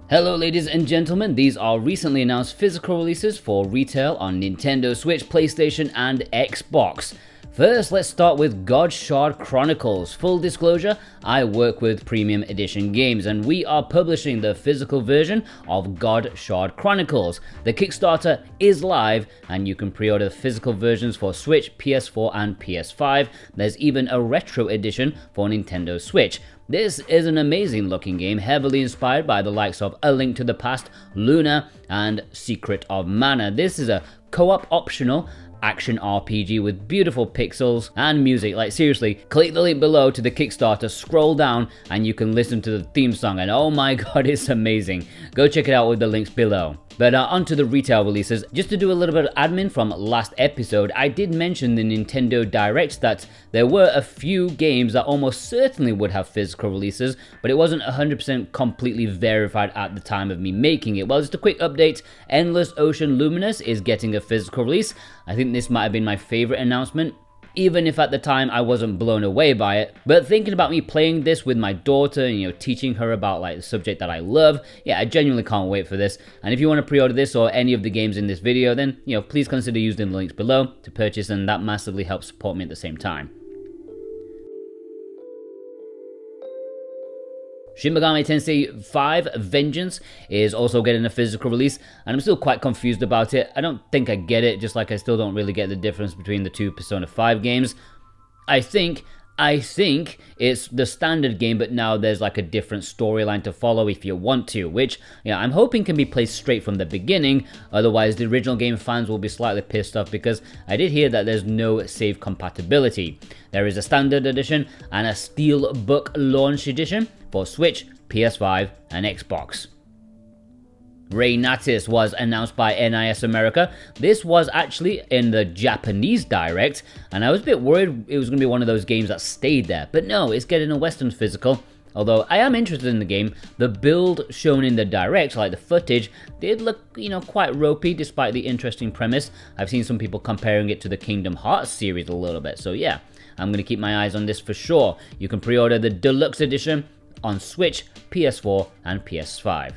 Hello ladies and gentlemen, these are recently announced physical releases for retail on Nintendo Switch, PlayStation and Xbox. First, let's start with Godshard Chronicles. Full disclosure, I work with Premium Edition Games and we are publishing the physical version of Godshard Chronicles. The Kickstarter is live and you can pre-order physical versions for Switch, PS4 and PS5. There's even a retro edition for Nintendo Switch. This is an amazing looking game, heavily inspired by the likes of A Link to the Past, Luna, and Secret of Mana. This is a co-op optional action RPG with beautiful pixels and music. Like seriously, click the link below to the Kickstarter, scroll down and you can listen to the theme song and oh my god, it's amazing. Go check it out with the links below. But onto the retail releases. Just to do a little bit of admin from last episode, I did mention the Nintendo Direct that there were a few games that almost certainly would have physical releases, but it wasn't 100% completely verified at the time of me making it. Well, just a quick update, Endless Ocean Luminous is getting a physical release. I think this might have been my favorite announcement, even if at the time I wasn't blown away by it. But thinking about me playing this with my daughter and teaching her about like the subject that I love, yeah, I genuinely can't wait for this. And if you want to pre-order this or any of the games in this video, then please consider using the links below to purchase, and that massively helps support me at the same time. Shin Megami Tensei 5 Vengence is also getting a physical release, and I'm still quite confused about it. I don't think I get it, just like I still don't really get the difference between the two Persona 5 games. I think it's the standard game, but now there's like a different storyline to follow if you want to, which I'm hoping can be played straight from the beginning. Otherwise, the original game fans will be slightly pissed off because I did hear that there's no save compatibility. There is a standard edition and a Steelbook launch edition for Switch, PS5, and Xbox. REYNATIS was announced by NIS America. This was actually in the Japanese Direct, and I was a bit worried it was going to be one of those games that stayed there. But no, it's getting a Western physical. Although I am interested in the game, the build shown in the Direct, like the footage, did look, quite ropey despite the interesting premise. I've seen some people comparing it to the Kingdom Hearts series a little bit, so yeah, I'm going to keep my eyes on this for sure. You can pre-order the Deluxe Edition on Switch, PS4, and PS5.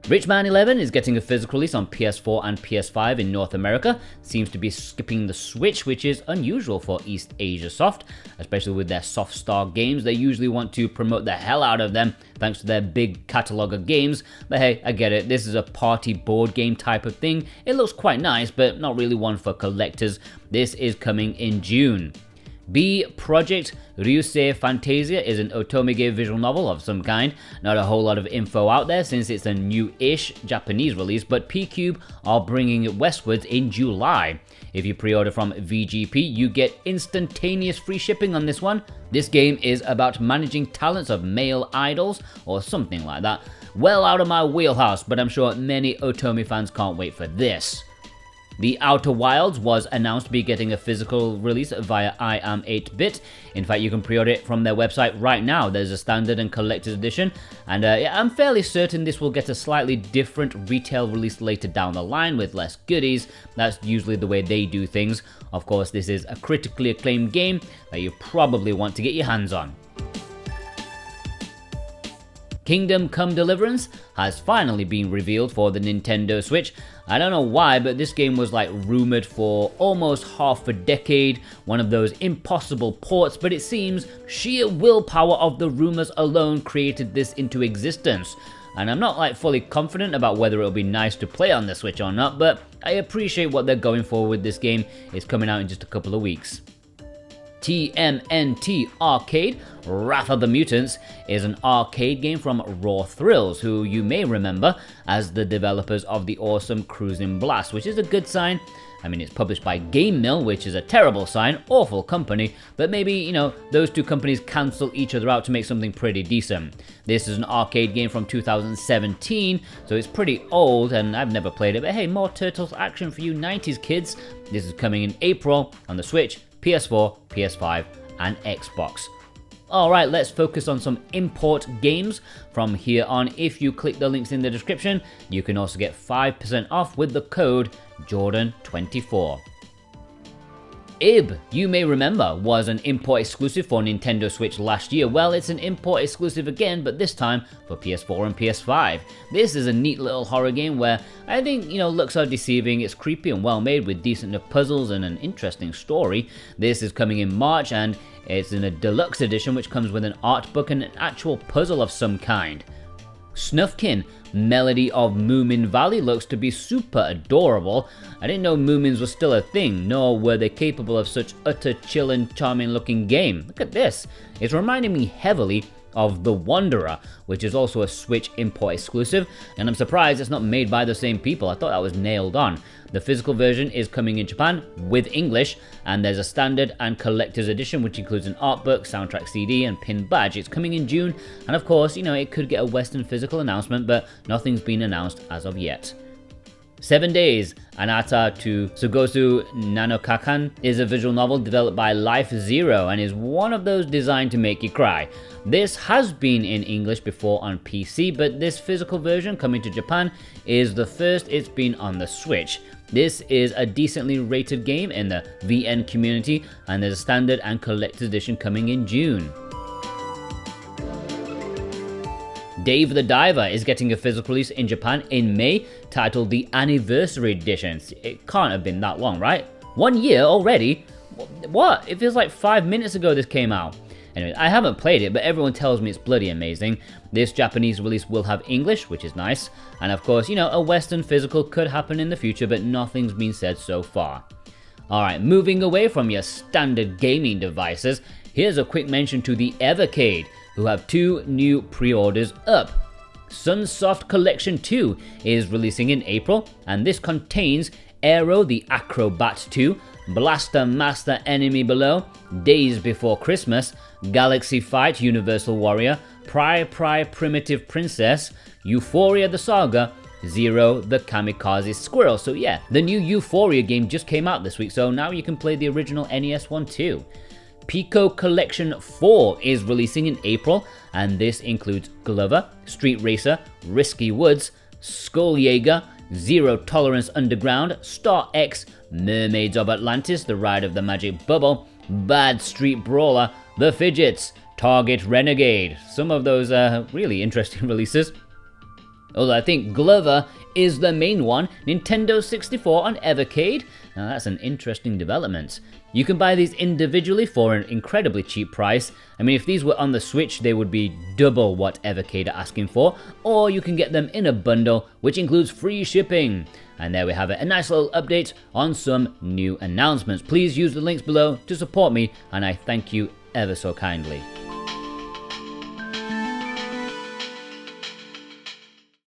Richman 11 is getting a physical release on PS4 and PS5 in North America. Seems to be skipping the Switch, which is unusual for East Asia Soft, especially with their soft start games. They usually want to promote the hell out of them thanks to their big catalogue of games. But hey, I get it. This is a party board game type of thing. It looks quite nice, but not really one for collectors. This is coming in June. B Project Ryusei Fantasia is an otomege visual novel of some kind. Not a whole lot of info out there since it's a new-ish Japanese release, but P-Cube are bringing it westwards in July. If you pre-order from VGP, you get instantaneous free shipping on this one. This game is about managing talents of male idols, or something like that. Well out of my wheelhouse, but I'm sure many Otome fans can't wait for this. The Outer Wilds was announced to be getting a physical release via I Am 8-Bit. In fact, you can pre-order it from their website right now. There's a standard and collector's edition, and I'm fairly certain this will get a slightly different retail release later down the line with less goodies. That's usually the way they do things. Of course, this is a critically acclaimed game that you probably want to get your hands on. Kingdom Come Deliverance has finally been revealed for the Nintendo Switch. I don't know why, but this game was like rumored for almost half a decade, one of those impossible ports, but it seems sheer willpower of the rumors alone created this into existence. And I'm not like fully confident about whether it'll be nice to play on the Switch or not, but I appreciate what they're going for with this game. It's coming out in just a couple of weeks. TMNT Arcade Wrath of the Mutants is an arcade game from Raw Thrills, who you may remember as the developers of the awesome Cruising Blast, which is a good sign. I mean, it's published by Game Mill, which is a terrible sign, awful company, but maybe, those two companies cancel each other out to make something pretty decent. This is an arcade game from 2017, so it's pretty old, and I've never played it, but hey, more Turtles action for you 90s kids. This is coming in April on the Switch, PS4, PS5, and Xbox. Alright, let's focus on some import games from here on. If you click the links in the description, you can also get 5% off with the code Jordan24. Ib, you may remember, was an import exclusive for Nintendo Switch last year. Well, it's an import exclusive again, but this time for PS4 and PS5. This is a neat little horror game where I think, looks are deceiving. It's creepy and well made with decent enough puzzles and an interesting story. This is coming in March and it's in a deluxe edition which comes with an art book and an actual puzzle of some kind. Snufkin, Melody of Moominvalley, looks to be super adorable. I didn't know Moomins were still a thing, nor were they capable of such utter chill and charming looking game. Look at this. It's reminding me heavily of The Wanderer, which is also a Switch import exclusive, and I'm surprised it's not made by the same people. I thought that was nailed on. The physical version is coming in Japan with English, and there's a standard and collector's edition which includes an art book, soundtrack CD, and pin badge. It's coming in June, and of course, it could get a Western physical announcement, but nothing's been announced as of yet. 7 Days, Anata to Sugosu Nanokakan is a visual novel developed by Life Zero and is one of those designed to make you cry. This has been in English before on PC, but this physical version coming to Japan is the first it's been on the Switch. This is a decently rated game in the VN community, and there's a standard and collector's edition coming in June. Dave the Diver is getting a physical release in Japan in May, titled the Anniversary Edition. It can't have been that long, right? 1 year already? What? It feels like 5 minutes ago this came out. Anyway, I haven't played it, but everyone tells me it's bloody amazing. This Japanese release will have English, which is nice. And of course, a Western physical could happen in the future, but nothing's been said so far. Alright, moving away from your standard gaming devices, here's a quick mention to the Evercade, who have 2 new pre-orders up. Sunsoft Collection 2 is releasing in April, and this contains Aero the Acrobat 2, Blaster Master Enemy Below, Days Before Christmas, Galaxy Fight Universal Warrior, Pry Primitive Princess, Euphoria the Saga, Zero the Kamikaze Squirrel. So yeah, the new Euphoria game just came out this week, so now you can play the original NES one too. Pico Collection 4 is releasing in April, and this includes Glover, Street Racer, Risky Woods, Skulljaeger, Zero Tolerance Underground, Star X, Mermaids of Atlantis, The Ride of the Magic Bubble, Bad Street Brawler, The Fidgets, Target Renegade. Some of those are really interesting releases. Although I think Glover is the main one, Nintendo 64 on Evercade. Now that's an interesting development. You can buy these individually for an incredibly cheap price. I mean, if these were on the Switch, they would be double what Evercade are asking for, or you can get them in a bundle, which includes free shipping. And there we have it, a nice little update on some new announcements. Please use the links below to support me, and I thank you ever so kindly.